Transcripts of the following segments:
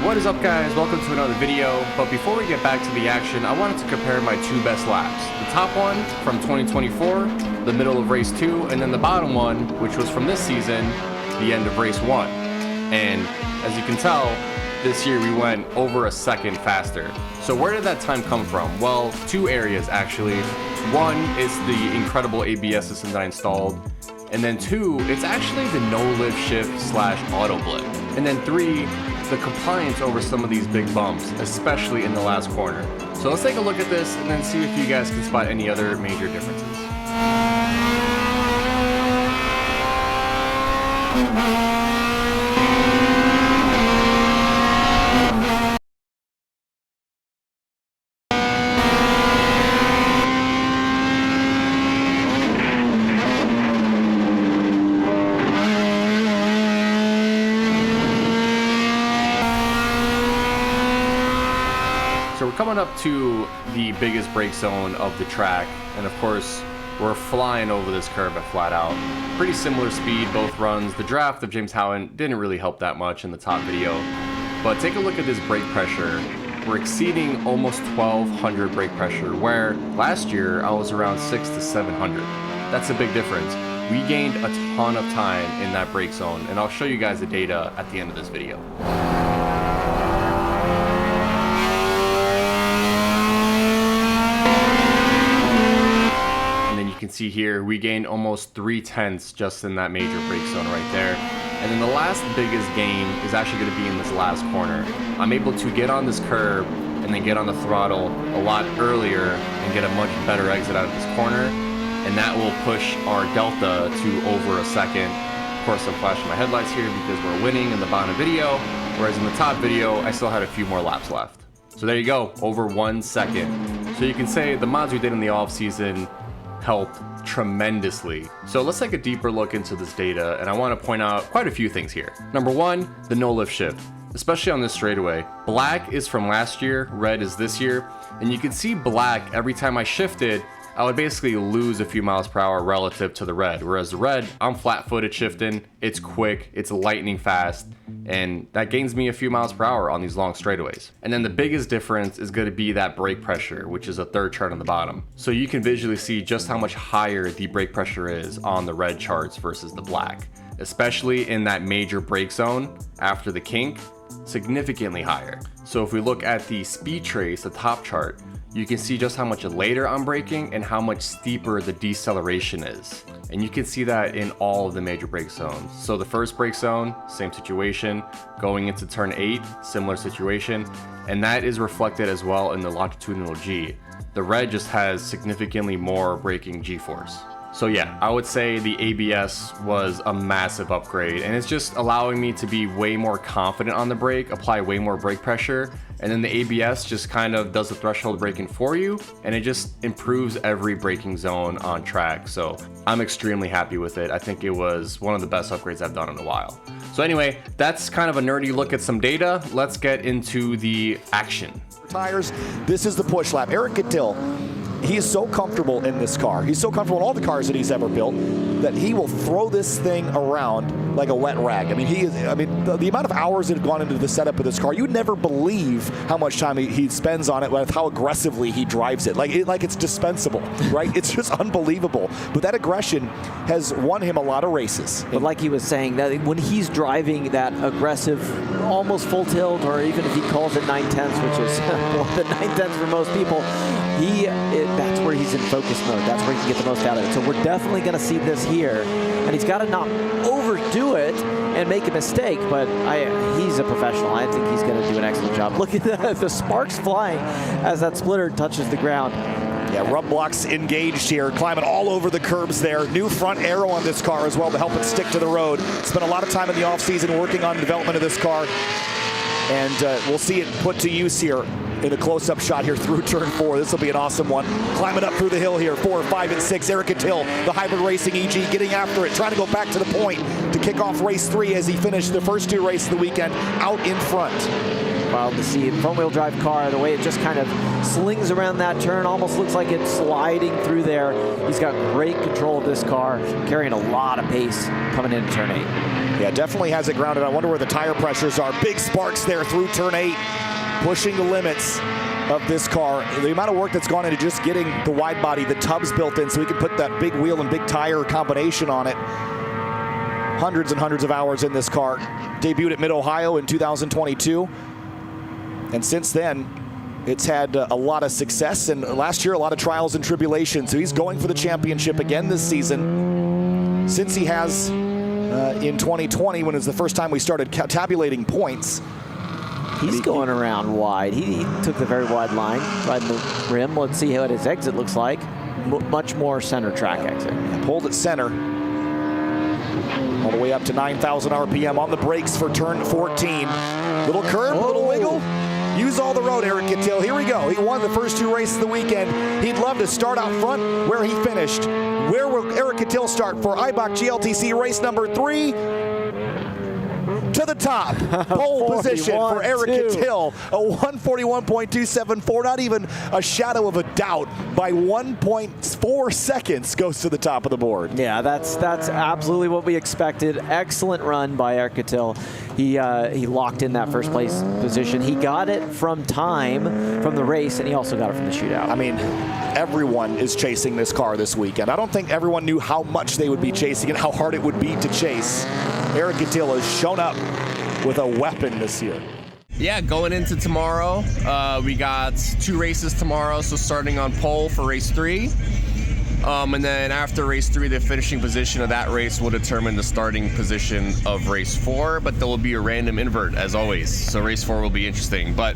What is up, guys? Welcome to another video. But before we get back to the action, I wanted to compare my two best laps. The top one from 2024, the middle of race 2, and then the bottom one, which was from this season, the end of race 1. And as you can tell, this year we went over a second faster. So where did that time come from? Well, two areas actually. One is the incredible ABS system that I installed. And then two, it's actually the no-lift shift / auto-blip. And then three, the compliance over some of these big bumps, especially in the last corner. So let's take a look at this and then see if you guys can spot any other major differences. So we're coming up to the biggest brake zone of the track, and of course we're flying over this curve at flat out. Pretty similar speed, both runs. The draft of James Howen didn't really help that much in the top video, but take a look at this brake pressure. We're exceeding almost 1200 brake pressure, where last year I was around 600 to 700. That's a big difference. We gained a ton of time in that brake zone, and I'll show you guys the data at the end of this video. You can see here we gained almost 3/10 just in that major brake zone right there. And then the last biggest gain is actually going to be in this last corner. I'm able to get on this curb and then get on the throttle a lot earlier and get a much better exit out of this corner, and that will push our delta to over a second. Of course, I'm flashing my headlights here because we're winning in the bottom video, whereas in the top video I still had a few more laps left. So there you go, over 1 second. So you can say the mods we did in the off season helped tremendously. So let's take a deeper look into this data, and I want to point out quite a few things here. Number one, the no lift shift, especially on this straightaway. Black is from last year, red is this year, and you can see black every time I shifted, I would basically lose a few miles per hour relative to the red, whereas the red, I'm flat-footed shifting, it's quick, it's lightning fast, and that gains me a few miles per hour on these long straightaways. And then the biggest difference is going to be that brake pressure, which is a third chart on the bottom. So you can visually see just how much higher the brake pressure is on the red charts versus the black, especially in that major brake zone after the kink, significantly higher. So if we look at the speed trace, the top chart, you can see just how much later I'm braking and how much steeper the deceleration is. And you can see that in all of the major brake zones. So the first brake zone, same situation. Going into turn 8, similar situation. And that is reflected as well in the longitudinal G. The red just has significantly more braking G-force. So yeah, I would say the ABS was a massive upgrade, and it's just allowing me to be way more confident on the brake, apply way more brake pressure, and then the ABS just kind of does the threshold braking for you, and it just improves every braking zone on track. So I'm extremely happy with it. I think it was one of the best upgrades I've done in a while. So anyway, that's kind of a nerdy look at some data. Let's get into the action. Tires, this is the push lap. Eric Gittil, he is so comfortable in this car. He's so comfortable in all the cars that he's ever built that he will throw this thing around like a wet rag. I mean, the amount of hours that have gone into the setup of this car, you'd never believe how much time he spends on it, with how aggressively he drives it. Like it's dispensable, right? It's just unbelievable. But that aggression has won him a lot of races. But like he was saying, that when he's driving that aggressive, almost full tilt, or even if he calls it 9/10, which is more than 9/10 for most people, that's where he's in focus mode. That's where he can get the most out of it. So we're definitely going to see this here, and he's got to not overdo it and make a mistake, but he's a professional. I think he's going to do an excellent job. Look at the sparks flying as that splitter touches the ground. Yeah, rub blocks engaged here, climbing all over the curbs there. New front aero on this car as well to help it stick to the road. Spent a lot of time in the offseason working on development of this car, and we'll see it put to use here in a close-up shot here through turn 4. This will be an awesome one. Climbing up through the hill here, 4, 5, and 6. Eric Gittil, the Hybridracing EG, getting after it, trying to go back to the point to kick off race 3 as he finished the first 2 races of the weekend out in front. Wild to see. Front-wheel drive car, the way it just kind of slings around that turn, almost looks like it's sliding through there. He's got great control of this car, carrying a lot of pace coming into turn 8. Yeah, definitely has it grounded. I wonder where the tire pressures are. Big sparks there through turn 8, pushing the limits of this car. The amount of work that's gone into just getting the wide body, the tubs built in so we can put that big wheel and big tire combination on it. Hundreds and hundreds of hours in this car. Debuted at Mid-Ohio in 2022. And since then, it's had a lot of success, and last year a lot of trials and tribulations. So he's going for the championship again this season, since he has in 2020, when it was the first time we started tabulating points. He's going around wide. He took the very wide line, riding the rim. Let's see what his exit looks like. Much more center track exit. Pulled at center. All the way up to 9,000 RPM on the brakes for turn 14. Little curve, little wiggle. Use all the road, Eric Kittil. Here we go. He won the first 2 races of the weekend. He'd love to start out front where he finished. Where will Eric Kittil start for Eibach GLTC race number 3? To the top, pole position for Eric Kittil, a 141.274, not even a shadow of a doubt, by 1.4 seconds goes to the top of the board. Yeah, that's absolutely what we expected. Excellent run by Eric Kittil. He locked in that first place position. He got it from time from the race, and he also got it from the shootout. I mean, everyone is chasing this car this weekend. I don't think everyone knew how much they would be chasing it, how hard it would be to chase. Eric Kittil has shown up with a weapon this year. Yeah, going into tomorrow, we got 2 races tomorrow, so starting on pole for race 3. And then after race 3, the finishing position of that race will determine the starting position of race 4, but there will be a random invert as always. So race 4 will be interesting, but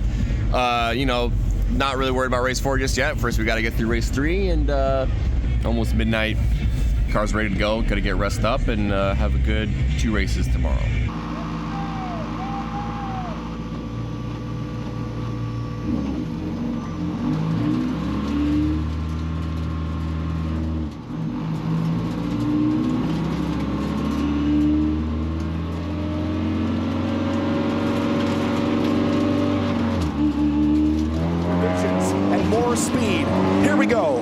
you know, not really worried about race 4 just yet. First, we got to get through race 3, and almost midnight, car's ready to go. Got to get rest up and have a good 2 races tomorrow. And more speed. Here we go.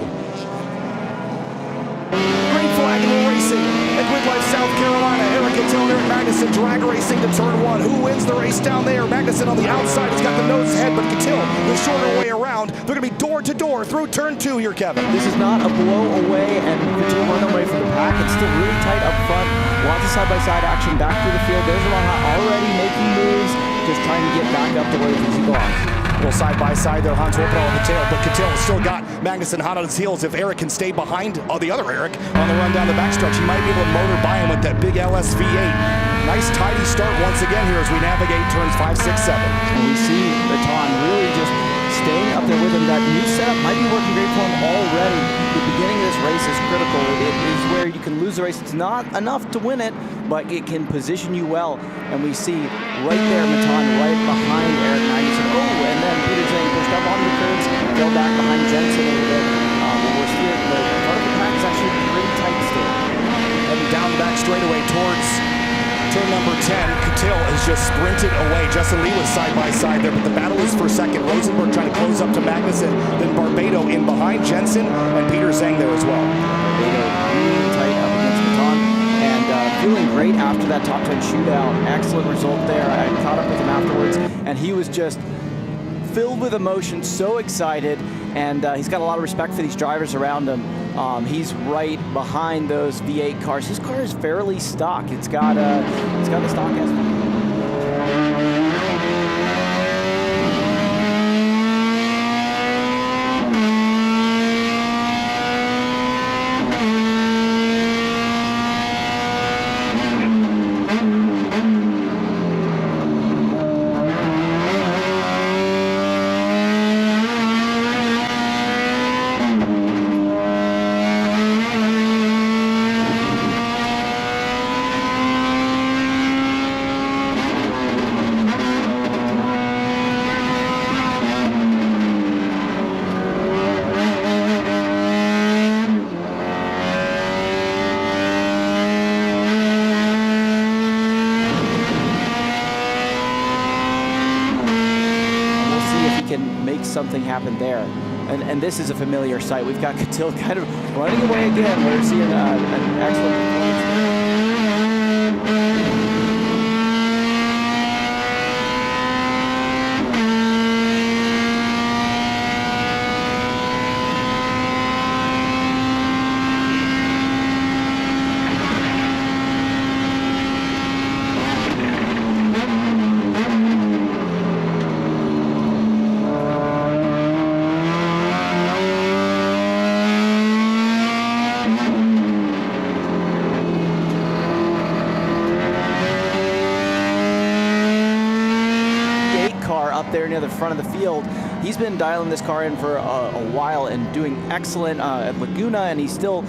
Green flag in the racing at Woodlife, South Carolina. Eric Kittil and Eric Magnuson drag racing to turn 1. Who wins the race down there? Magnuson on the outside. He's got the nose ahead, but Kittil the shorter way around. They're going to be door to door through turn 2 here, Kevin. This is not a blow away, and Kittil run away from the pack. It's still really tight up front. Lots of side-by-side action back through the field. There's Yamaha already making moves, just trying to get back up to where he's belongs. Well, side-by-side there, Hans Whippet on the tail, but Kittil still got Magnuson hot on his heels. If Eric can stay behind the other Eric on the run down the backstretch, he might be able to motor by him with that big LS V8. Nice tidy start once again here as we navigate turns 5, 6, 7. And we see Baton really just staying up there with him. That new setup might be working great for him already. The beginning of this race is critical. It is where you can lose the race. It's not enough to win it, but it can position you well. And we see right there Baton right behind Eric Magnuson. Oh, and then Peter Zhang pushed up on the curbs, fell back behind Jensen a little bit. But we're still, the front of the pack is actually pretty tight still. Heading down the back straightaway towards turn number 10. Kittil has just sprinted away. Justin Lee was side-by-side there, but the battle is for second. Rosenberg trying to close up to Magnuson, then Barbado in behind Jensen, and Peter Zhang there as well. Barbado really tight up against Baton, and feeling great after that top 10 shootout. Excellent result there. I caught up with him afterwards, and he was just filled with emotion, so excited, and he's got a lot of respect for these drivers around him. He's right behind those V8 cars. His car is fairly stock. It's got the stock S. Something happened there, and this is a familiar sight. We've got Kittil kind of running away again. We're seeing an excellent performance. lightweight car up there near the front of the field. He's been dialing this car in for a while and doing excellent at Laguna, and he's still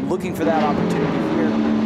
looking for that opportunity here.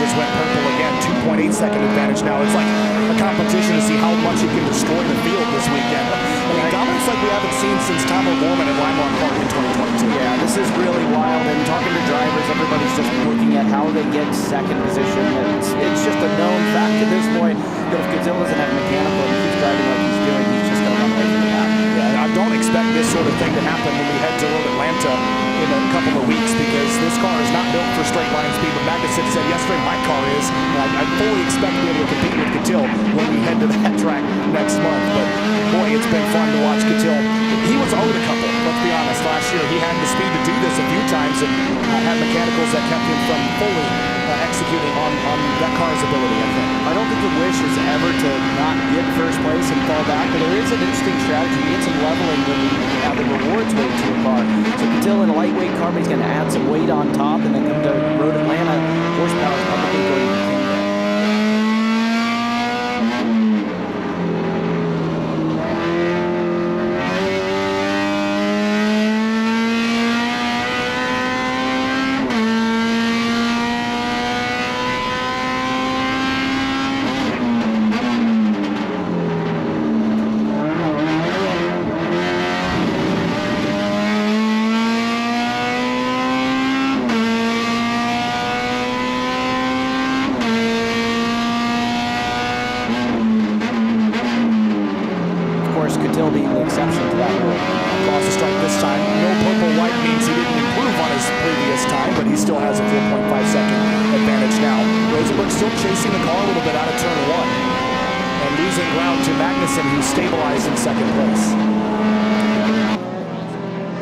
Went purple again, 2.8-second advantage now. It's like a competition to see how much he can destroy the field this weekend. I mean, dominance like we haven't seen since Tom O'Gorman at Weimar Park in 2022. Yeah, this is really wild. And talking to drivers, everybody's just looking at how they get second position. It's just a known fact at this point that if Godzilla doesn't have mechanical and keeps driving like he's doing, he's just going to run away from the pack. Yeah, I don't expect this sort of thing to happen when we head to Road Atlanta in a couple of weeks, because this car is not built for straight line speed. But Magnussen said yesterday, my car is. I fully expect to be able to compete with Catil when we head to that track next month. But boy, it's been fun to watch Catil. He was owed a couple, let's be honest. Last year, he had the speed to do this a few times and had mechanicals that kept him from fully executing on that car's ability, I think. I don't think the wish is ever to not get first place and fall back, but there is an interesting strategy. You get some leveling when you have the rewards weight to a car. So Catil in a lightweight car, but he's going to add some weight on top, and then come to Road Atlanta, horsepower is probably going to being the exception to that rule. Across the stripe this time. No purple-white means he didn't improve on his previous time, but he still has a 4.5-second advantage now. Rosenberg still chasing the car a little bit out of turn one and losing ground to Magnussen, who stabilized in second place.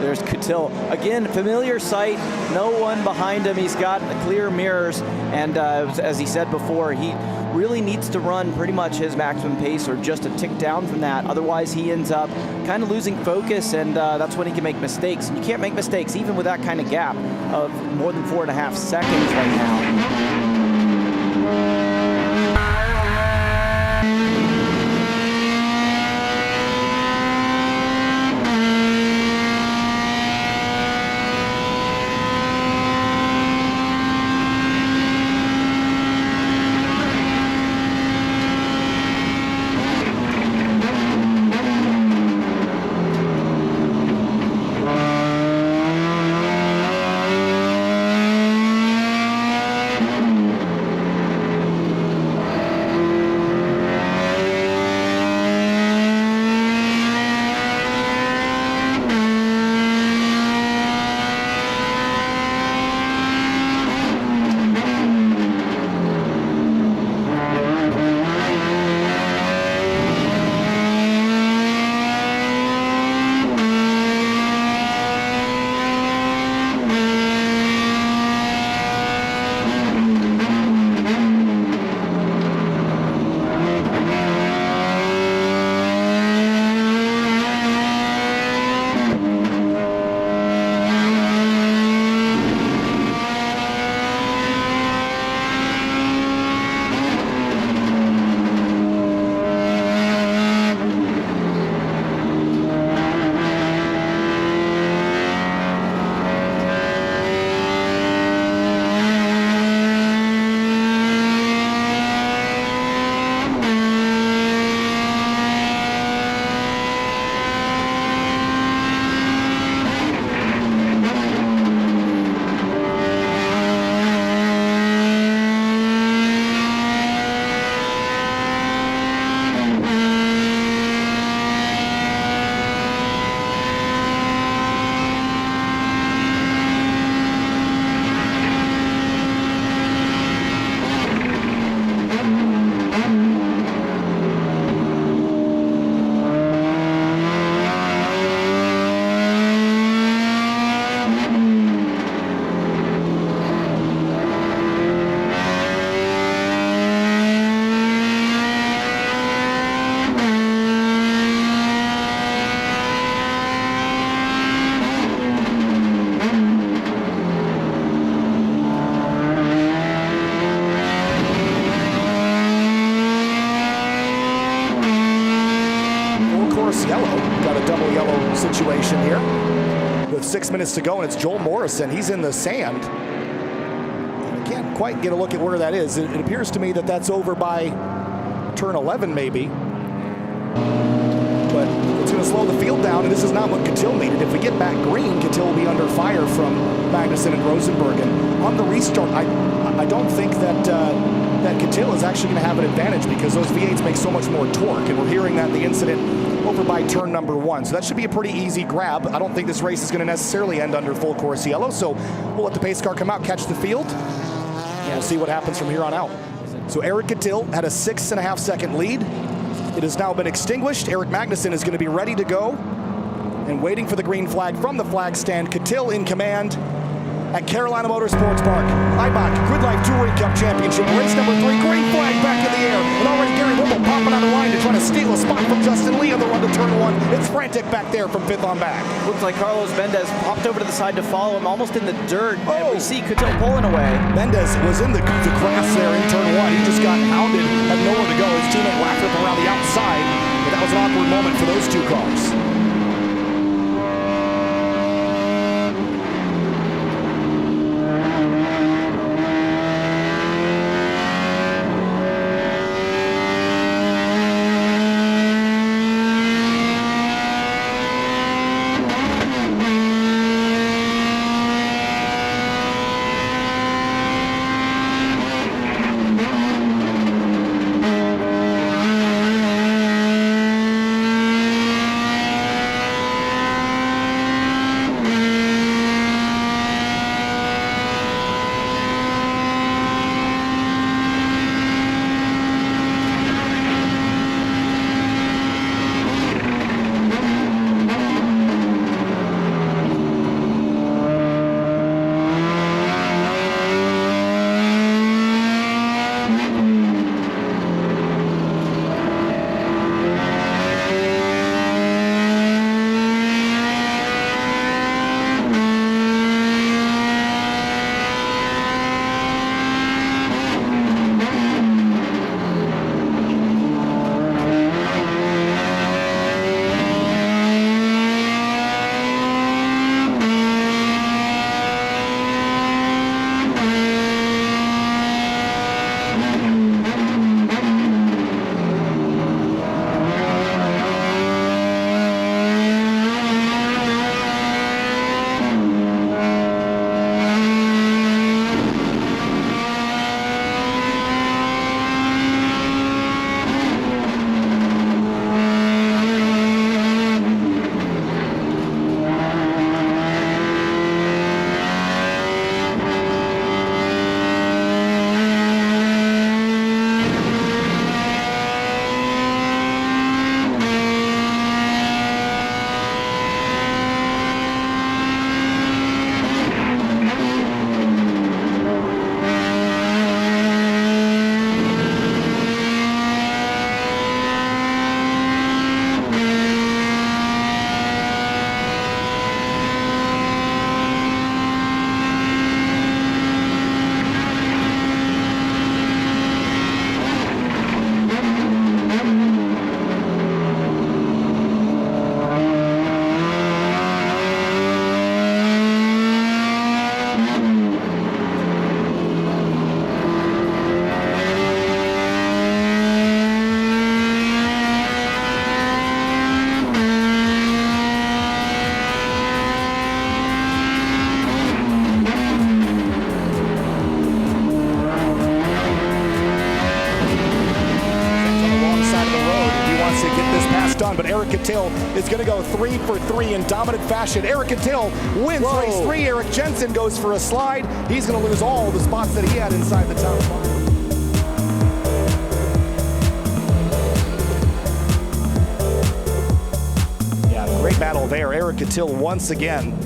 There's Catil. Again, familiar sight, no one behind him. He's got clear mirrors, and as he said before, he really needs to run pretty much his maximum pace or just a tick down from that. Otherwise, he ends up kind of losing focus, and that's when he can make mistakes. And you can't make mistakes even with that kind of gap of more than 4.5 seconds right now. yellow. Got a double yellow situation here with 6 minutes to go, and it's Joel Morrison. He's in the sand. I can't quite get a look at where that is. It appears to me that that's over by turn 11 maybe. But it's going to slow the field down, and this is not what Catil needed. If we get back green, Catil will be under fire from Magnussen and Rosenberg. And on the restart, I don't think that that Catil is actually going to have an advantage because those V8s make so much more torque, and we're hearing that in the incident over by turn number 1. So that should be a pretty easy grab. I don't think this race is going to necessarily end under full course yellow, so we'll let the pace car come out, catch the field, and we'll see what happens from here on out. So Eric Catil had a 6.5 second lead. It has now been extinguished. Eric Magnussen is going to be ready to go and waiting for the green flag from the flag stand. Catil in command at Carolina Motorsports Park. IBOC Grid Life Touring Cup Championship, race number 3, green flag back in the air. And already Gary Whipple popping on the line to try to steal a spot from Justin Lee on the run to turn 1. It's frantic back there from 5th on back. Looks like Carlos Mendez popped over to the side to follow him, almost in the dirt. And we see Catil pulling away. Mendez was in the grass there in turn 1. He just got hounded, had nowhere to go. His teammate whacked up around the outside, but that was an awkward moment for those two cars. But Eric Catil is going to go 3 for 3 in dominant fashion. Eric Catil wins race 3. Eric Jensen goes for a slide. He's going to lose all the spots that he had inside the top 5. Yeah, great battle there. Eric Catil once again.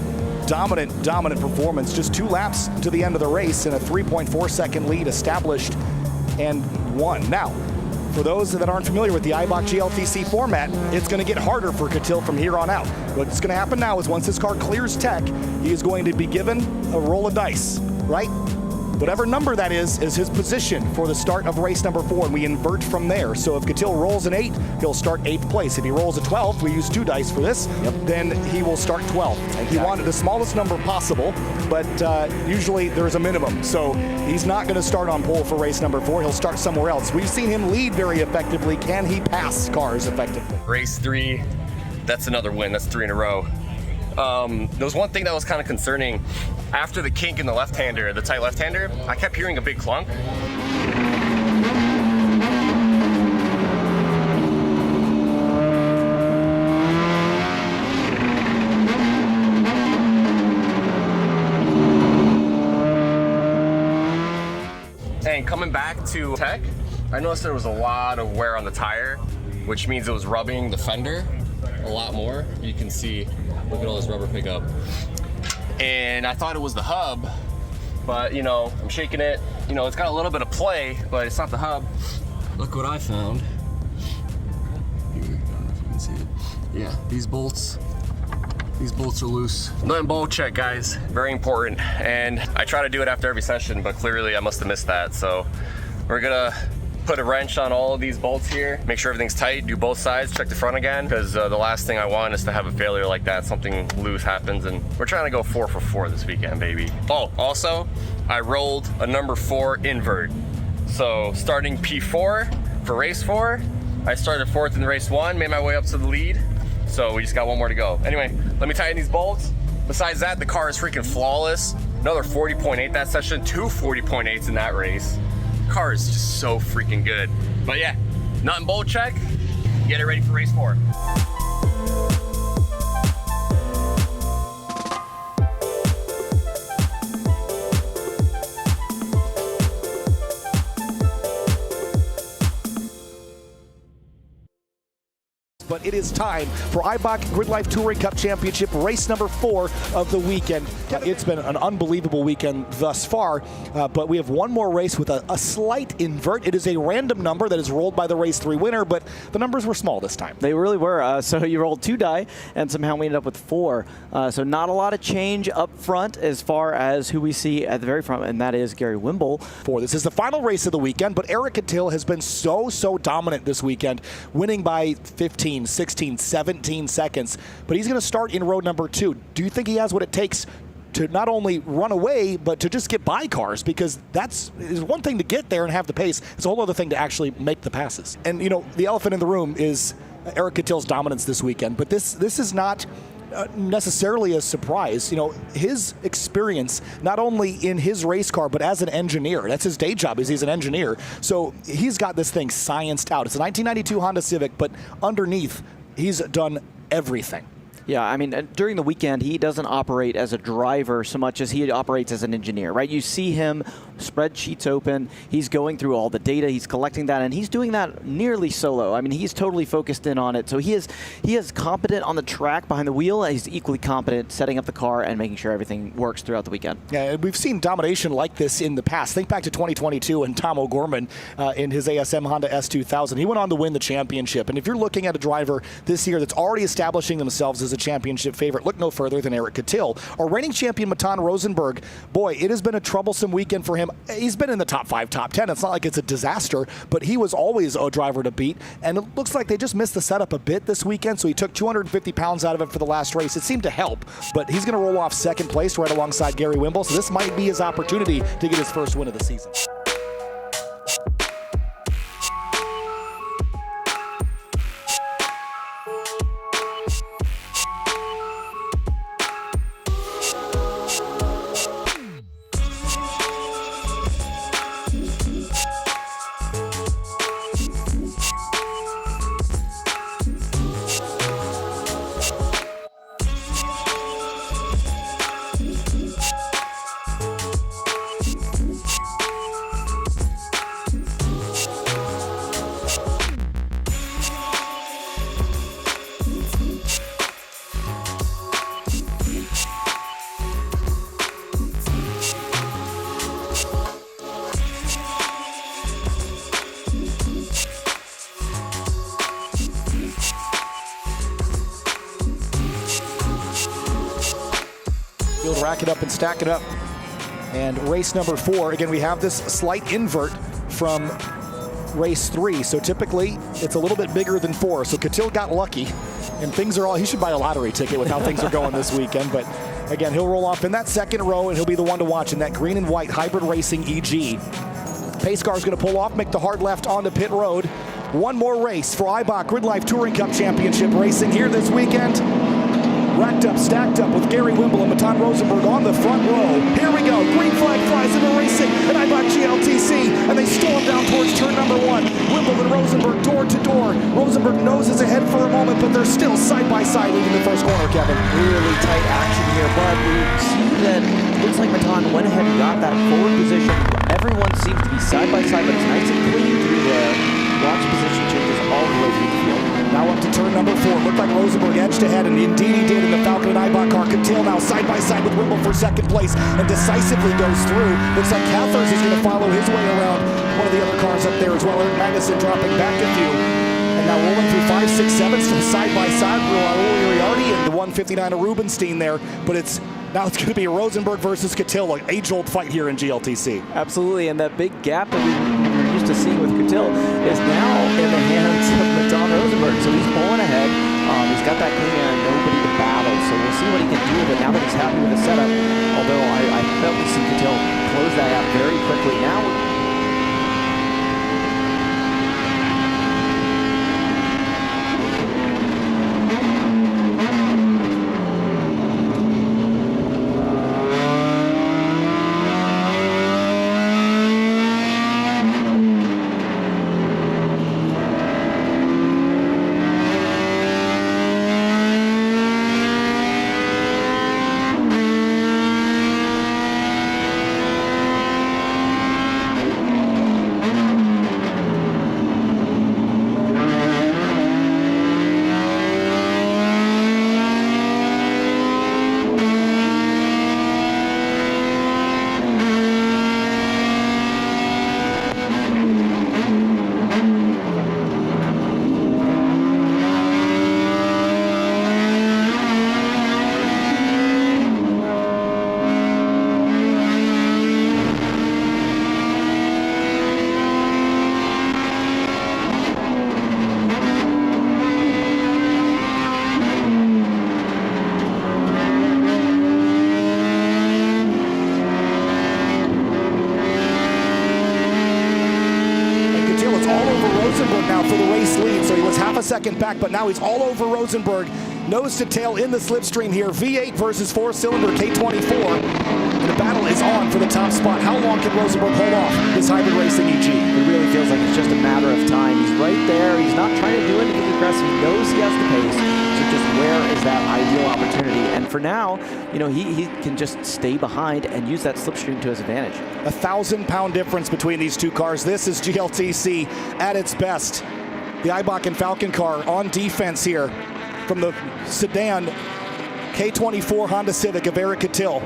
Dominant performance. Just 2 laps to the end of the race and a 3.4 second lead established and won. Now, for those that aren't familiar with the IBOC GLTC format, it's going to get harder for Catil from here on out. What's going to happen now is once his car clears tech, he is going to be given a roll of dice, right? Whatever number that is his position for the start of race number 4, and we invert from there. So if Catil rolls an 8, he'll start 8th place. If he rolls a 12, we use 2 dice for this, then he will start 12th. Exactly. He wanted the smallest number possible, but usually there's a minimum. So he's not going to start on pole for race number 4. He'll start somewhere else. We've seen him lead very effectively. Can he pass cars effectively? Race 3, that's another win. That's 3 in a row. There was one thing that was kind of concerning. After the kink in the left-hander, the tight left-hander, I kept hearing a big clunk. And coming back to tech, I noticed there was a lot of wear on the tire, which means it was rubbing the fender a lot more. You can see, look at all this rubber pickup. And I thought it was the hub, but you know, I'm shaking it. You know, it's got a little bit of play, but it's not the hub. Look what I found. Here, I don't know if you can see it. Yeah, these bolts are loose. Nut and bolt check, guys, very important. And I try to do it after every session, but clearly I must have missed that. So we're gonna put a wrench on all of these bolts here, make sure everything's tight, do both sides, check the front again, because the last thing I want is to have a failure like that, something loose happens, and we're trying to go 4 for 4 this weekend, baby. Oh, also, I rolled a number 4 invert. So starting P4 for race 4, I started 4th in race 1, made my way up to the lead, so we just got 1 more to go. Anyway, let me tighten these bolts. Besides that, the car is freaking flawless. Another 40.8 that session, 2 40.8s in that race. Car is just so freaking good. But yeah, nut and bolt check, get it ready for race 4. But it is time for Eibach Grid Life Touring Cup Championship race number 4 of the weekend. It's been an unbelievable weekend thus far, but we have one more race with a slight invert. It is a random number that is rolled by the race 3 winner, but the numbers were small this time. They really were. So you rolled 2 die, and somehow we ended up with 4. So not a lot of change up front as far as who we see at the very front, and that is Gary Wimble. This is the final race of the weekend, but Eric Catil has been so dominant this weekend, winning by 15, 16, 17 seconds. But he's going to start in row number 2. Do you think he has what it takes to not only run away, but to just get by cars? Because is one thing to get there and have the pace. It's a whole other thing to actually make the passes. And, you know, the elephant in the room is Eric Catil's dominance this weekend. But this is not necessarily a surprise. You know, his experience, not only in his race car, but as an engineer. That's his day job, is he's an engineer. So he's got this thing scienced out. It's a 1992 Honda Civic, but underneath, he's done everything. Yeah, I mean, during the weekend, he doesn't operate as a driver so much as he operates as an engineer, right? You see him, spreadsheets open, he's going through all the data, he's collecting that, and he's doing that nearly solo. I mean, he's totally focused in on it. So he is competent on the track behind the wheel, and he's equally competent setting up the car and making sure everything works throughout the weekend. Yeah, we've seen domination like this in the past. Think back to 2022 and Tom O'Gorman in his ASM Honda S2000. He went on to win the championship. And if you're looking at a driver this year that's already establishing themselves as a championship favorite, look no further than Eric Catil. Our reigning champion, Matan Rosenberg, boy, it has been a troublesome weekend for him. He's been in the top 5, top 10. It's not like it's a disaster, but he was always a driver to beat. And it looks like they just missed the setup a bit this weekend, so he took 250 pounds out of it for the last race. It seemed to help, but he's going to roll off 2nd place right alongside Gary Wimble, so this might be his opportunity to get his first win of the season. Rack it up and stack it up. And race number 4, again, we have this slight invert from race 3. So typically it's a little bit bigger than 4. So Catil got lucky, and things are all, he should buy a lottery ticket with how things are going this weekend. But again, he'll roll off in that second row, and he'll be the one to watch in that green and white Hybridracing EG. Pace car is going to pull off, make the hard left onto pit road. One more race for Eibach Grid Life Touring Cup Championship racing here this weekend. Racked up, stacked up with Gary Wimble and Matan Rosenberg on the front row. Here we go, green flag flies into racing at Eibach GLTC, and they storm down towards turn number 1. Wimble and Rosenberg door to door. Rosenberg noses ahead for a moment, but they're still side by side leaving the first corner, Kevin. Really tight action here, but we see that looks like Matan went ahead and got that forward position. Everyone seems to be side by side, but it's nice and clean through there. Watch position changes all the way through the field. Now up to turn number 4. Looked like Rosenberg edged ahead, and indeed he did in the Falcon and Eibach car. Catil now side by side with Wimble for second place and decisively goes through. Looks like Cathers is going to follow his way around one of the other cars up there as well. Eric Magnuson dropping back a few. And now rolling through 5, 6, 7, still side by side. Raul Uriardi and the 159 of Rubenstein there. But now it's going to be a Rosenberg versus Catil, an age-old fight here in GLTC. Absolutely, and that big gap that we were used to seeing with Catil is now in the hands of Matan Rosenberg. So he's pulling ahead. He's got that clean air and nobody to battle. So we'll see what he can do with it now that he's happy with the setup. Although I bet we see Catil close that out very quickly. Now second back, but now he's all over Rosenberg, nose to tail in the slipstream here. V8 versus 4-cylinder K24, and the battle is on for the top spot. How long can Rosenberg hold off this Hybridracing EG? It really feels like it's just a matter of time. He's right there. He's not trying to do anything aggressive. He knows he has the pace. So just where is that ideal opportunity? And for now, you know, he can just stay behind and use that slipstream to his advantage. 1,000-pound difference between these two cars. This is GLTC at its best. The Eibach and Falcon car on defense here from the Sedan K24 Honda Civic of Eric Catil.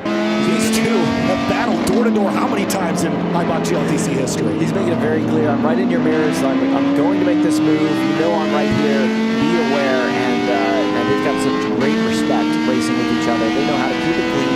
These two have battled door-to-door how many times in Eibach GLTC history? He's making it very clear. I'm right in your mirrors. I'm going to make this move. You know I'm right here. Be aware. And they've got some great respect racing with each other. They know how to keep it clean,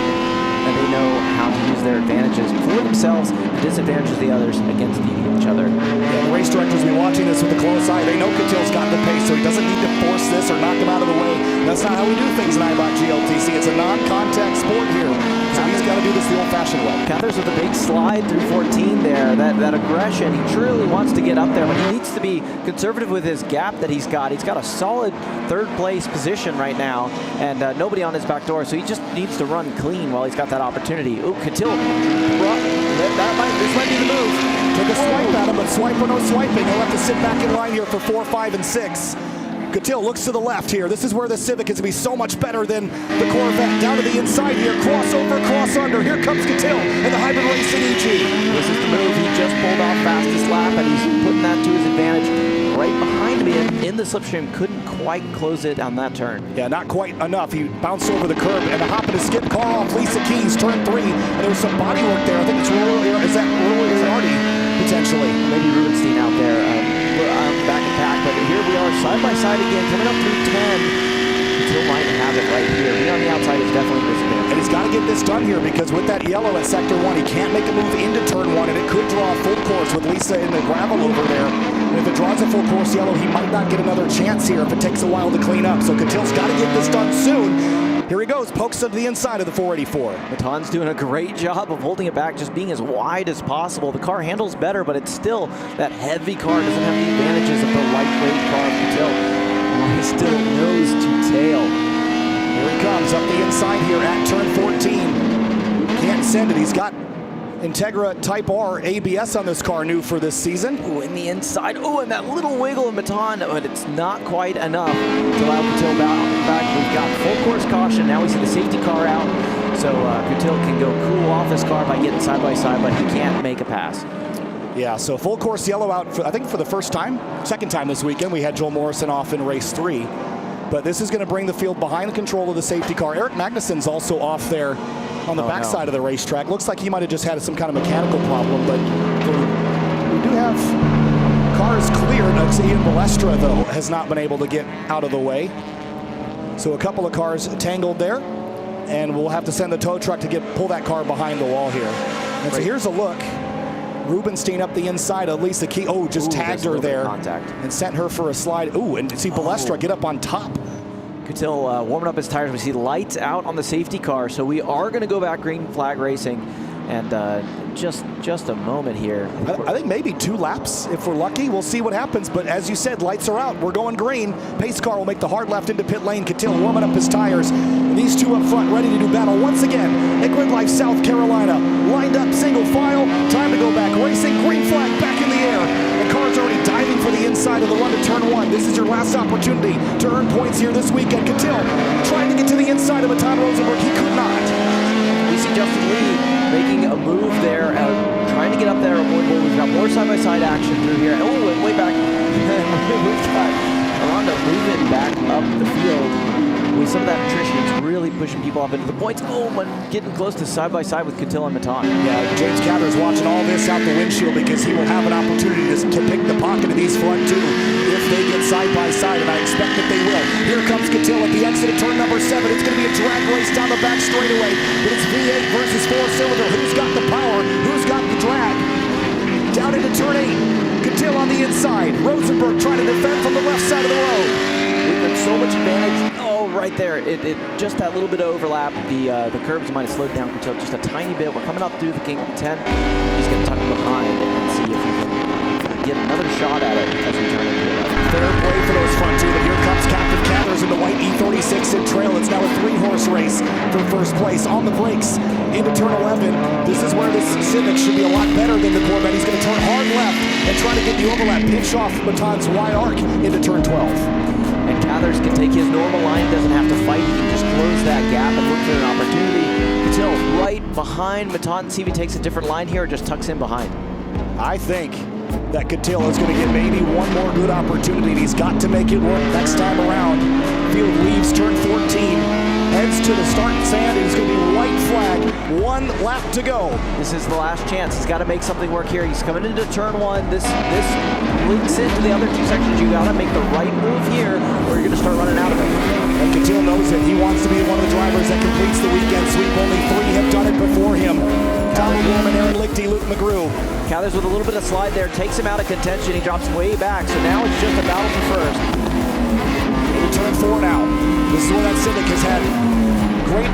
and they know how to use their advantages for themselves and disadvantages the others against each other. Yeah, the race directors will be watching this with a close eye. They know Catil's got the pace, so he doesn't need to force this or knock him out of the way. That's not how we do things in Eibach GLTC. It's a non-contact sport here, so he's got to do this the old-fashioned way. Cathers with a big slide through 14 there. That aggression, he truly wants to get up there, but he needs to be conservative with his gap that he's got. He's got a solid third-place position right now, and nobody on his back door, so he just needs to run clean while he's got that opportunity. Ooh, Catil, this might be the move. Took a swipe at him, but swipe or no swiping. He'll have to sit back in line here for 4, 5, and 6. Catil looks to the left here. This is where the Civic is going to be so much better than the Corvette. Down to the inside here, crossover, cross under. Here comes Catil in the Hybridracing EG. This is the move. He just pulled off fastest lap, and he's putting that to his advantage. Right behind me in the slipstream, couldn't quite close it on that turn. Yeah, not quite enough. He bounced over the curb and a hop and a skip car off Lisa Keys, turn 3. And there was some body work there. I think it's is that Uriardi potentially? Maybe Rubenstein out there back and back. But here we are side by side again, coming up through 10. Coutil might have it right here. Being on the outside is definitely a disadvantage. And he's got to get this done here because with that yellow at sector 1, he can't make a move into turn 1, and it could draw a full course with Lisa in the gravel over there. And if it draws a full course yellow, he might not get another chance here if it takes a while to clean up. So Coutil's got to get this done soon. Here he goes, pokes to the inside of the 484. Maton's doing a great job of holding it back, just being as wide as possible. The car handles better, but it's still that heavy car doesn't have the advantages of the lightweight car of Coutil. He's still nose to tail. Here he comes up the inside here at turn 14. Can't send it. He's got Integra Type R ABS on this car, new for this season. Ooh, in the inside. Oh, and that little wiggle in Maton, but it's not quite enough to allow Coutil back. We've got full course caution. Now we see the safety car out. So Coutil can go cool off his car by getting side by side, but he can't make a pass. Yeah, so full course yellow out, for, I think for the first time, second time this weekend. We had Joel Morrison off in race 3. But this is going to bring the field behind the control of the safety car. Eric Magnussen's also off there on the backside of the racetrack. Looks like he might have just had some kind of mechanical problem, but we do have cars cleared. Ian Balestra, though, has not been able to get out of the way. So a couple of cars tangled there, and we'll have to send the tow truck to pull that car behind the wall here. And so here's a look. Rubenstein up the inside of Lisa Key. Oh, just tagged her there and sent her for a slide. Ooh, and see Balestra get up on top. Coutil warming up his tires. We see lights out on the safety car, so we are going to go back green flag racing. And just a moment here. I think maybe 2 laps if we're lucky. We'll see what happens. But as you said, lights are out. We're going green. Pace car will make the hard left into pit lane. Coutil warming up his tires. And these 2 up front ready to do battle once again at Grid Life, South Carolina. Lined up single file. Time to go back racing. Green flag back in the air. The car's already diving for the inside of the run to turn 1. This is your last opportunity to earn points here this weekend. Coutil trying to get to the inside of Maton Rosenberg. He could not. We see Justin Lee making a move there, trying to get up there. We've got more side-by-side action through here. Oh, and way back. We've got Aranda moving back up the field. With some of that attrition, it's really pushing people up into the points. Oh, but getting close to side-by-side with Coutil and Maton. Yeah, James Cather's watching all this out the windshield because he will have an opportunity to pick the pocket of these front 2 if they get side-by-side, and I expect that they will. Here comes Coutil at the exit of turn number 7. It's going to be a drag race down the back straightaway, but it's V8 versus 4-cylinder. Who's got the power? Who's got the drag? Down into turn 8. Coutil on the inside. Rosenberg trying to defend from the left side of the road. We've got so much advantage. Oh, right there. It just that little bit of overlap. The curbs might have slowed down Coutil just a tiny bit. We're coming up through the King 10. He's going to tuck behind and see if he can get another shot at it as we turn into it. Fair play for those front 2, but here comes Captain Cathers in the white E36 in trail. It's now a 3-horse race for first place. On the brakes into turn 11. This is where this Civic should be a lot better than the Corvette. He's going to turn hard left and try to get the overlap. Pinch off Maton's wide arc into turn 12. And Cathers can take his normal line, doesn't have to fight. He can just close that gap and look for an opportunity. Coutil right behind Maton. See if he takes a different line here or just tucks in behind. I think that Coutil is going to get maybe one more good opportunity. He's got to make it work next time around. Field leaves turn 14, heads to the start sand, and it's going to be white flag. 1 lap to go. This is the last chance. He's got to make something work here. He's coming into turn 1. This links into the other 2 sections. You got to make the right move here, or you're going to start running out of it. And Coutil knows it. He wants to be one of the drivers that completes the weekend sweep. Only 3 have done it before him. Tom Gorman, Aaron Lichty, Luke McGrew. Cathers with a little bit of slide there, takes him out of contention. He drops way back, so now it's just a battle for first. Into turn 4 now. This is where that Civic has had great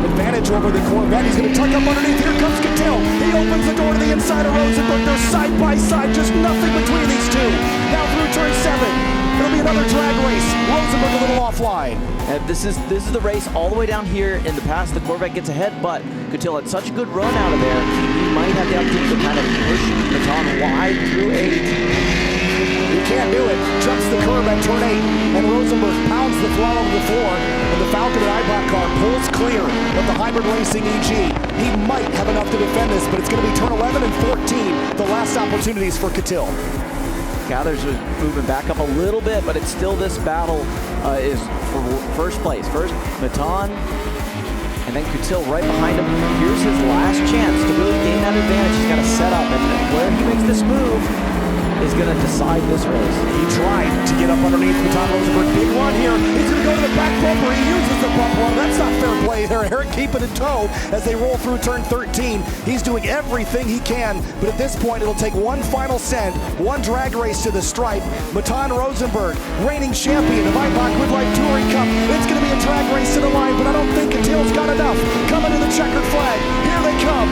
advantage over the Corvette. He's going to tuck up underneath. Here comes Coutil. He opens the door to the inside of Rosenberg. They're side by side, just nothing between these 2. Now through turn 7. It'll be another drag race. Rosenberg a little offline. And this is the race all the way down here in the pass. The Corvette gets ahead, but Coutil had such a good run out of there. He might have the opportunity to kind of push Maton wide through 8. He can't do it. Jumps the curb at turn 8, and Rosenberg pounds the throttle to the floor, and the Falcon and Ibach car pulls clear of the Hybridracing EG. He might have enough to defend this, but it's going to be turn 11 and 14, the last opportunities for Coutil. Cathers is moving back up a little bit, but it's still this battle is for first place. First, Maton, and then Coutil right behind him. Here's his last chance to really gain that advantage. He's got to set up, and where he makes this move is going to decide this race. He tried to get up underneath Matul Rosenberg. Big run here. He's going to go to the back bumper. He uses the bumper. That's not fair play there. Eric keep it in tow as they roll through turn 13. He's doing everything he can, but at this point, it'll take one final send, one drag race to the stripe. Matul Rosenberg, reigning champion of Eibach Woodlife Touring Cup. It's going to be a drag race to the line, but I don't think Catil's got enough. Coming to the checkered flag. Here they come.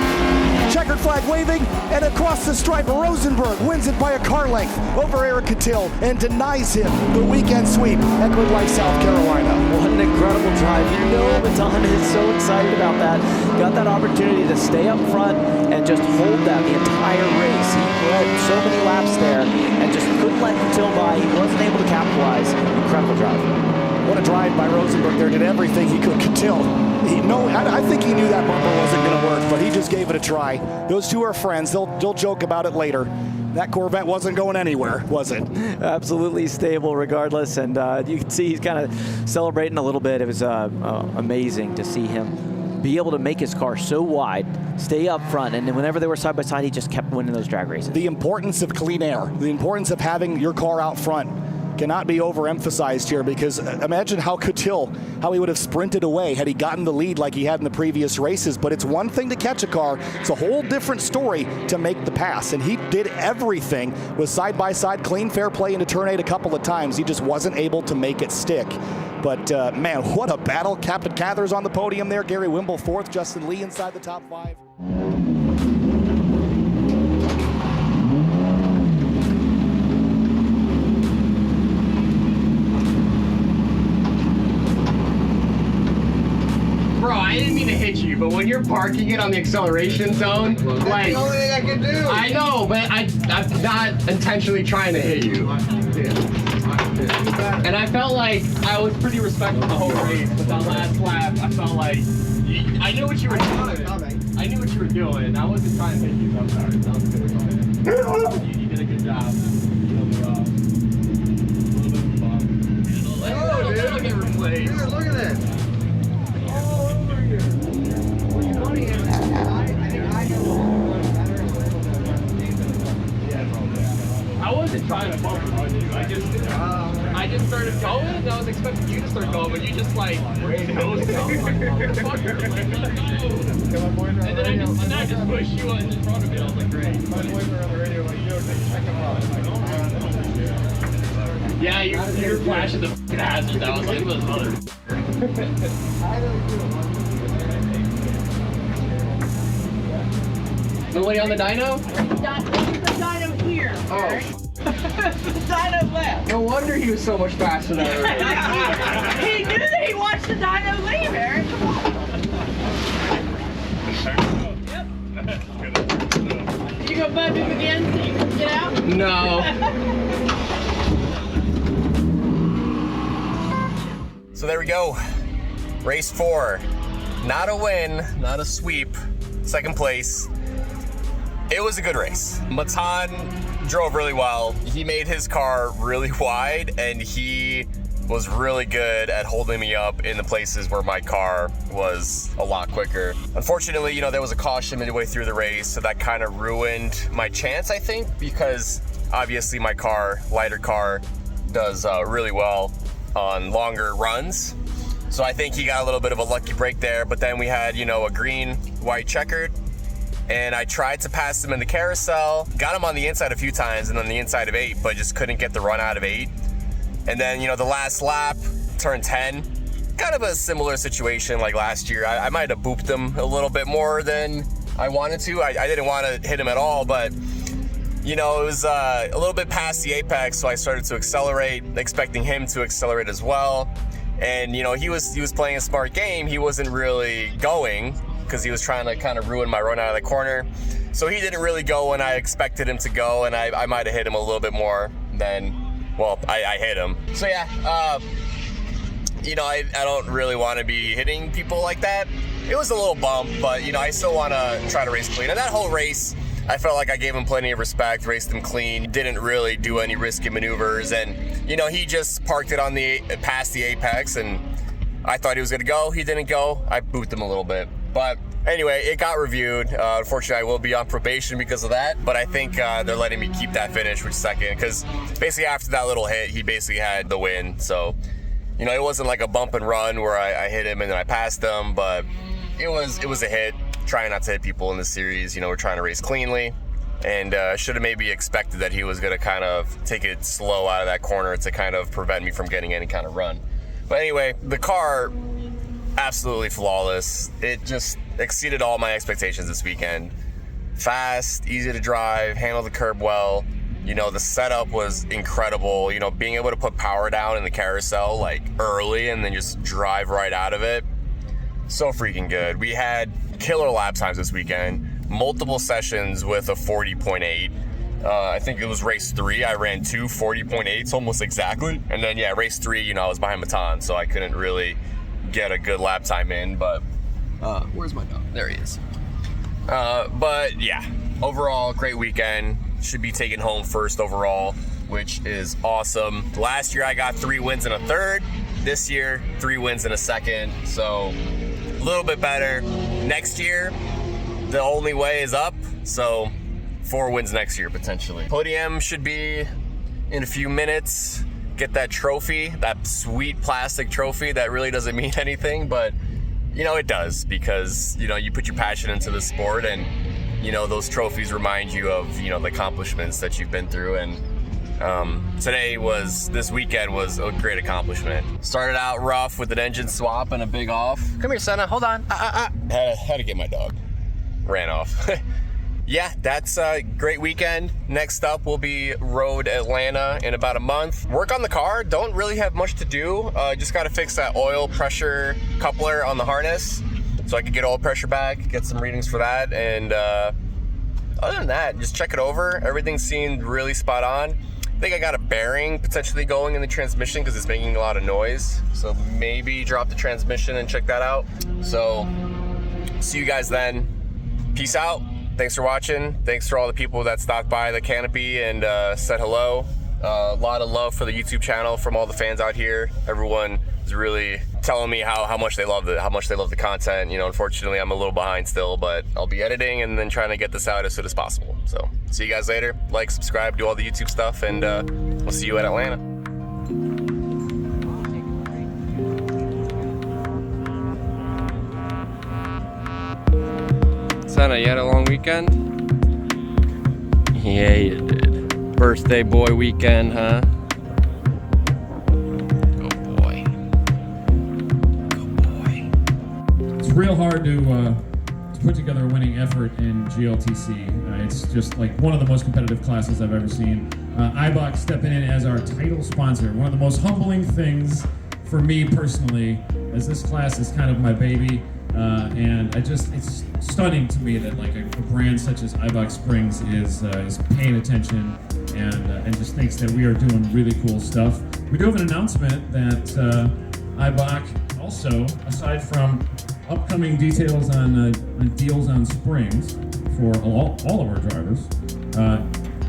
Checkered flag waving, and across the stripe, Rosenberg wins it by a car length over Eric Catil and denies him the weekend sweep at Woodlife, South Carolina. What an incredible drive. You know Matul is so excited about that. Got that opportunity to stay up front and just hold that the entire race. He led so many laps there and just couldn't let Catil by. He wasn't able to capitalize. Incredible drive. What a drive by Rosenberg there. Did everything he could. Catil, I think he knew that bumper wasn't going to work, but he just gave it a try. Those two are friends. They'll joke about it later. That Corvette wasn't going anywhere, was it? Absolutely stable regardless, and you can see he's kind of celebrating a little bit. It was amazing to see him be able to make his car so wide, stay up front, and then whenever they were side by side, he just kept winning those drag races. The importance of clean air, the importance of having your car out front cannot be overemphasized here, because imagine how he would have sprinted away had he gotten the lead like he had in the previous races. But it's one thing to catch a car, it's a whole different story to make the pass, and he did everything with side-by-side clean fair play into turn 8 a couple of times. He just wasn't able to make it stick. But man, what a battle. Captain Cather's on the podium there, Gary Wimble fourth, Justin Lee inside the top 5. Bro, I didn't mean to hit you, but when you're parking it on the acceleration zone, like, the only thing I can do. I know, but I'm not intentionally trying to hit you. And I felt like I was pretty respectful the whole race, but that last lap, I felt like I knew what you were doing. I knew what you were doing. I wasn't trying to hit you. I'm sorry. That was good. You did a good job. It'll get replayed. Dude, look at that. I wasn't trying to bump on you. I just started going, and I was expecting you to start going, but you just like were nose and then I just pushed you in front of it. I was like, great. My boys were on the radio like, yo, just check them out. Yeah, you're flashing the f***ing hazard. I was like, this mother. Nobody on the dyno? The dyno here. Oh. The dyno left. No wonder he was so much faster than everybody. He knew that he watched the dyno leave, Eric. Yep. You go bump him again so you can get out? No. So there we go. Race 4. Not a win, not a sweep. Second place. It was a good race. Matul drove really well. He made his car really wide, and he was really good at holding me up in the places where my car was a lot quicker. Unfortunately, there was a caution midway through the race, so that kind of ruined my chance, I think, because obviously my car, lighter car, does really well on longer runs. So I think he got a little bit of a lucky break there, but then we had, a green, white checkered, and I tried to pass him in the carousel, got him on the inside a few times and on the inside of 8, but just couldn't get the run out of 8. And then, the last lap, turn 10, kind of a similar situation like last year. I might have booped him a little bit more than I wanted to. I didn't want to hit him at all, but it was a little bit past the apex, so I started to accelerate, expecting him to accelerate as well. And he was playing a smart game. He wasn't really going because he was trying to kind of ruin my run out of the corner. So he didn't really go when I expected him to go, and I might have hit him a little bit more than, well, I hit him. So yeah, I don't really want to be hitting people like that. It was a little bump, but I still want to try to race clean. And that whole race, I felt like I gave him plenty of respect, raced him clean, didn't really do any risky maneuvers, and he just parked it on past the apex, and I thought he was gonna go. He didn't go. I booped him a little bit. But anyway, it got reviewed. Unfortunately, I will be on probation because of that, but I think they're letting me keep that finish, which is second, because basically after that little hit, he basically had the win. So, you know, it wasn't like a bump and run where I hit him and then I passed him, but it was a hit. Trying not to hit people in this series. You know, we're trying to race cleanly, and should have maybe expected that he was going to kind of take it slow out of that corner to kind of prevent me from getting any kind of run. But anyway, the car, absolutely flawless. It just exceeded all my expectations this weekend. Fast, easy to drive, handled the curb well. You know, the setup was incredible. You know, being able to put power down in the carousel like early and then just drive right out of it. So freaking good. We had killer lap times this weekend, multiple sessions with a 40.8. I think it was race 3. I ran 2 40.8s almost exactly. And then, yeah, race 3, you know, I was behind Matan, so I couldn't really get a good lap time in. But where's my dog? There he is. But yeah, overall, great weekend. Should be taken home first overall, which is awesome. Last year, I got 3 wins and a third. This year, 3 wins and a second. So a little bit better. Next year, the only way is up, so 4 wins next year potentially. Podium should be in a few minutes. Get that trophy, that sweet plastic trophy that really doesn't mean anything, but you know it does, because you know you put your passion into the sport, and you know those trophies remind you of, you know, the accomplishments that you've been through. And this weekend was a great accomplishment. Started out rough with an engine swap and a big off. Come here, Senna, hold on. Had to get my dog. Ran off. Yeah, that's a great weekend. Next up will be Road Atlanta in about a month. Work on the car, don't really have much to do. Just gotta fix that oil pressure coupler on the harness so I can get oil pressure back, get some readings for that. And other than that, just check it over. Everything seemed really spot on. I think I got a bearing potentially going in the transmission because it's making a lot of noise. So maybe drop the transmission and check that out. So see you guys then. Peace out. Thanks for watching. Thanks for all the people that stopped by the canopy and said hello. A lot of love for the YouTube channel from all the fans out here. Everyone is really telling me how much they love the content. You know, unfortunately, I'm a little behind still, but I'll be editing and then trying to get this out as soon as possible. So see you guys later. Like, subscribe, do all the YouTube stuff, and we'll see you at Atlanta. Senna, you had a long weekend? Yeah, you did. Birthday boy weekend, huh? It's real hard to put together a winning effort in GLTC. It's just like one of the most competitive classes I've ever seen. iBox stepping in as our title sponsor. One of the most humbling things for me personally, as this class is kind of my baby. And it's stunning to me that like a brand such as iBox Springs is paying attention and just thinks that we are doing really cool stuff. We do have an announcement that iBox also, aside from upcoming details on deals on springs for all of our drivers,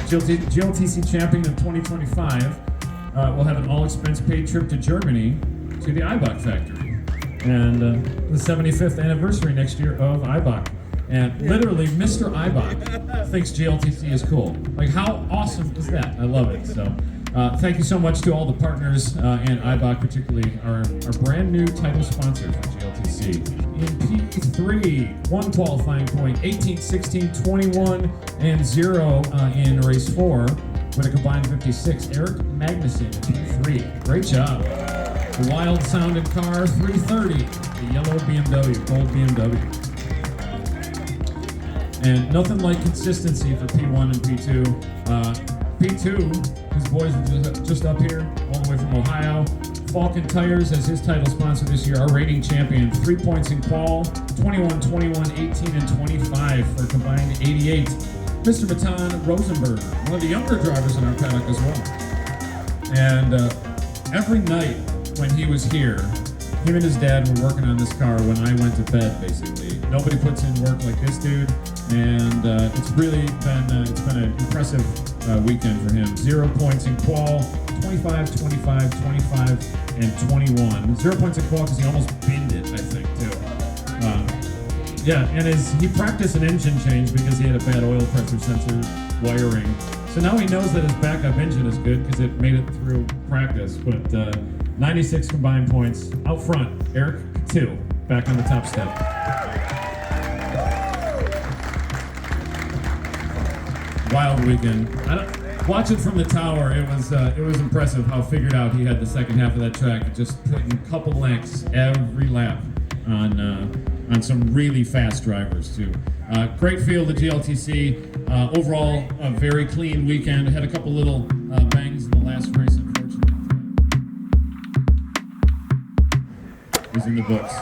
GLTC Champion of 2025 will have an all-expense paid trip to Germany to the iBox factory. And the 75th anniversary next year of iBox. And literally, Mr. iBox thinks GLTC is cool. Like, how awesome is that? I love it. So, thank you so much to all the partners and iBox, particularly our brand new title sponsor for GLTC. In P3, 1 qualifying point, 18, 16, 21, and 0 in race 4 with a combined 56. Eric Magnuson in P3. Great job. The wild sounding car, 330, the yellow BMW, gold BMW. And nothing like consistency for P1 and P2. P2, his boys are just up here, all the way from Ohio. Falcon Tires as his title sponsor this year, our rating champion. 3 points in qual, 21, 21, 18, and 25 for a combined 88. Mr. Matan Rosenberg, one of the younger drivers in our paddock as well. And every night, when he was here, him and his dad were working on this car when I went to bed, basically. Nobody puts in work like this dude, and it's really been an impressive weekend for him. 0 points in qual, 25, 25, 25, and 21. 0 points in qual because he almost binned it, I think, too. Yeah, and he practiced an engine change because he had a bad oil pressure sensor wiring. So now he knows that his backup engine is good because it made it through practice. But 96 combined points. Out front, Eric 2, back on the top step. Wild weekend. Watching from the tower, it was impressive how figured out he had the second half of that track, just putting a couple lengths every lap on some really fast drivers too. Great field at GLTC. Overall, a very clean weekend. Had a couple little bangs in the last race, unfortunately. It was in the books.